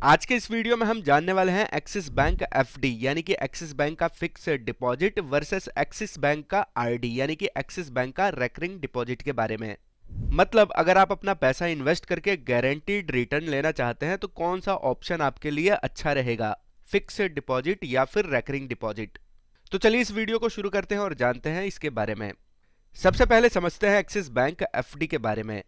आज के इस वीडियो में हम जानने वाले हैं एक्सिस बैंक एफडी यानी कि एक्सिस बैंक का fix deposit versus axis bank का आरडी यानी कि एक्सिस बैंक का रेकरिंग डिपॉजिट के बारे में। मतलब अगर आप अपना पैसा इन्वेस्ट करके गारंटीड रिटर्न लेना चाहते हैं तो कौन सा ऑप्शन आपके लिए अच्छा रहेगा, फिक्स डिपॉजिट या फिर रेकरिंग डिपॉजिट। तो चलिए इस वीडियो को शुरू करते हैं और जानते हैं इसके बारे में। सबसे पहले समझते हैं एक्सिस बैंक एफडी के बारे में।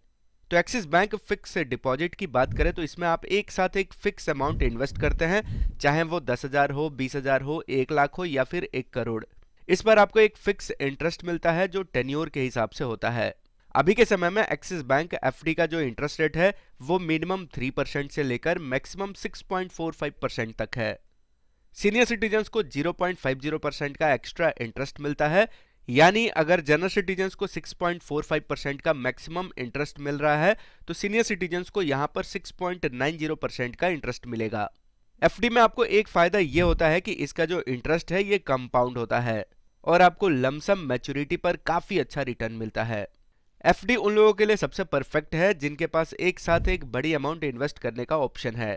तो एक्सिस बैंक फिक्स डिपॉजिट की बात करें तो इसमें आप एक साथ एक फिक्स अमाउंट इन्वेस्ट करते हैं, चाहे वो 10,000 हो, 20,000 हो, 1 लाख हो या फिर 1 करोड़। इस पर आपको एक फिक्स इंटरेस्ट मिलता है जो टेन्योर के हिसाब से होता है। अभी के समय में एक्सिस बैंक एफडी का जो इंटरेस्ट रेट है वो मिनिमम 3% से लेकर मैक्सिमम 6.45% तक है। सीनियर सिटीजन्स को 0.50% का एक्स्ट्रा इंटरेस्ट मिलता है, यानी अगर जनरल सिटीजन्स को 6.45% का मैक्सिमम इंटरेस्ट मिल रहा है तो सीनियर सिटीजन्स को यहां पर 6.90% का इंटरेस्ट मिलेगा। एफडी में आपको एक फायदा यह होता है कि इसका जो इंटरेस्ट है ये कंपाउंड होता है और आपको लमसम मैच्योरिटी पर काफी अच्छा रिटर्न मिलता है। एफडी उन लोगों के लिए सबसे परफेक्ट है जिनके पास एक साथ एक बड़ी अमाउंट इन्वेस्ट करने का ऑप्शन है।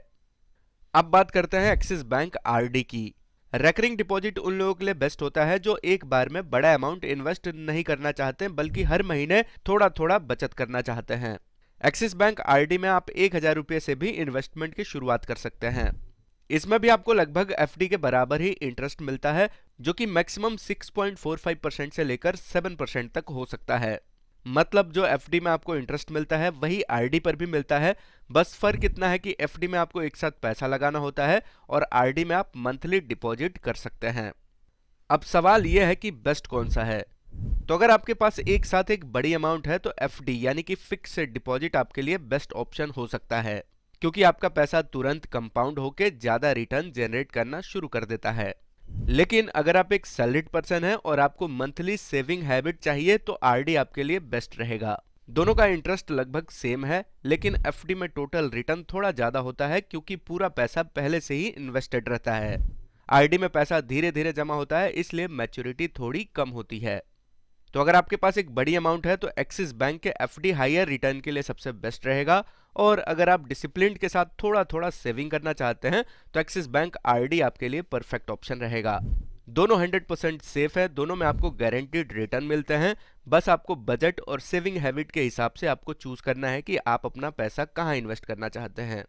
अब बात करते हैं एक्सिस बैंक आरडी की। रेकरिंग डिपॉजिट उन लोगों के लिए बेस्ट होता है जो एक बार में बड़ा अमाउंट इन्वेस्ट नहीं करना चाहते हैं बल्कि हर महीने थोड़ा थोड़ा बचत करना चाहते हैं। एक्सिस बैंक आरडी में आप 1,000 रुपये से भी इन्वेस्टमेंट की शुरुआत कर सकते हैं। इसमें भी आपको लगभग एफडी के बराबर ही इंटरेस्ट मिलता है जो कि मैक्सिमम 6.45% से लेकर 7% तक हो सकता है। मतलब जो एफडी में आपको इंटरेस्ट मिलता है वही आरडी पर भी मिलता है, बस फर्क इतना है कि एफडी में आपको एक साथ पैसा लगाना होता है और आरडी में आप मंथली डिपॉजिट कर सकते हैं। अब सवाल यह है कि बेस्ट कौन सा है। तो अगर आपके पास एक साथ एक बड़ी अमाउंट है तो एफडी यानी कि फिक्स डिपॉजिट आपके लिए बेस्ट ऑप्शन हो सकता है, क्योंकि आपका पैसा तुरंत कंपाउंड होकर ज्यादा रिटर्न जनरेट करना शुरू कर देता है। लेकिन अगर आप एक सैलरीड पर्सन हैं और आपको मंथली सेविंग हैबिट चाहिए तो आरडी आपके लिए बेस्ट रहेगा। दोनों का इंटरेस्ट लगभग सेम है, लेकिन एफडी में टोटल रिटर्न थोड़ा ज्यादा होता है क्योंकि पूरा पैसा पहले से ही इन्वेस्टेड रहता है। आरडी में पैसा धीरे धीरे जमा होता है, इसलिए मैच्योरिटी थोड़ी कम होती है। तो अगर आपके पास एक बड़ी अमाउंट है तो एक्सिस बैंक के एफडी हायर रिटर्न के लिए सबसे बेस्ट रहेगा, और अगर आप डिसिप्लिन के साथ थोड़ा थोड़ा सेविंग करना चाहते हैं तो एक्सिस बैंक आरडी आपके लिए परफेक्ट ऑप्शन रहेगा। दोनों 100% सेफ है, दोनों में आपको गारंटीड रिटर्न मिलते हैं। बस आपको बजट और सेविंग हैबिट के हिसाब से आपको चूज करना है कि आप अपना पैसा कहाँ इन्वेस्ट करना चाहते हैं।